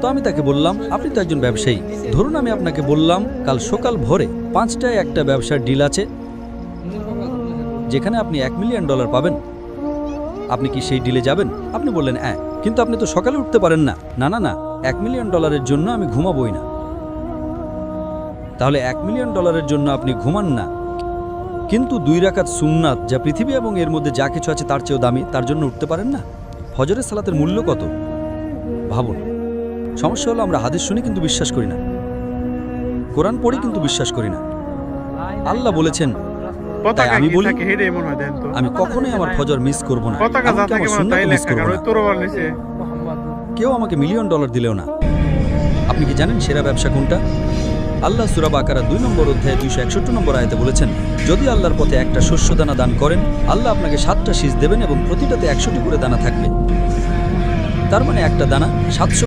তো আমি তাকে বললাম, আপনি তো একজন ব্যবসায়ী, ধরুন আমি আপনাকে বললাম কাল সকাল ভোরে 5টায় একটা ব্যবসার ডিল আছে যেখানে আপনি $1 মিলিয়ন পাবেন। আপনি কি সেই ডিলে যাবেন? আপনি বললেন হ্যাঁ, কিন্তু আপনি তো সকালে উঠতে পারেন না। না না না, $1 মিলিয়ন জন্য আমি ঘুমাবই না। তাহলে $1 মিলিয়ন জন্য আপনি ঘুমান না, কিন্তু 2 রাকাত সুন্নাত যা পৃথিবী এবং এর মধ্যে যা কিছু আছে তার চেয়েও দামি, তার জন্য উঠতে পারেন না? ফজরের সালাতের মূল্য কত ভাবুন। সমস্যা হলো আমরা হাদিস শুনি কিন্তু বিশ্বাস করি না, কোরআন পড়ি কিন্তু বিশ্বাস করি না। আল্লাহ বলেছেন, তাই আমি বলি আমি কখনোই আমার ফজর মিস করব না, এমনকি আমার সুন্নাতও মিস করব না। কেউ আমাকে $1 মিলিয়ন দিলেও না। আপনি কি জানেন সেরা ব্যবসা কোনটা? আল্লাহ সূরা বাকারা 2 নম্বর অধ্যায়ে 261 নম্বর আয়াতে বলেছেন, যদি আল্লাহর পথে একটা শস্যদানা দান করেন, আল্লাহ আপনাকে 7টা শীষ দেবেন এবং প্রতিটাতে 100টি করে দানা থাকবে। তার মানে একটা দানা 700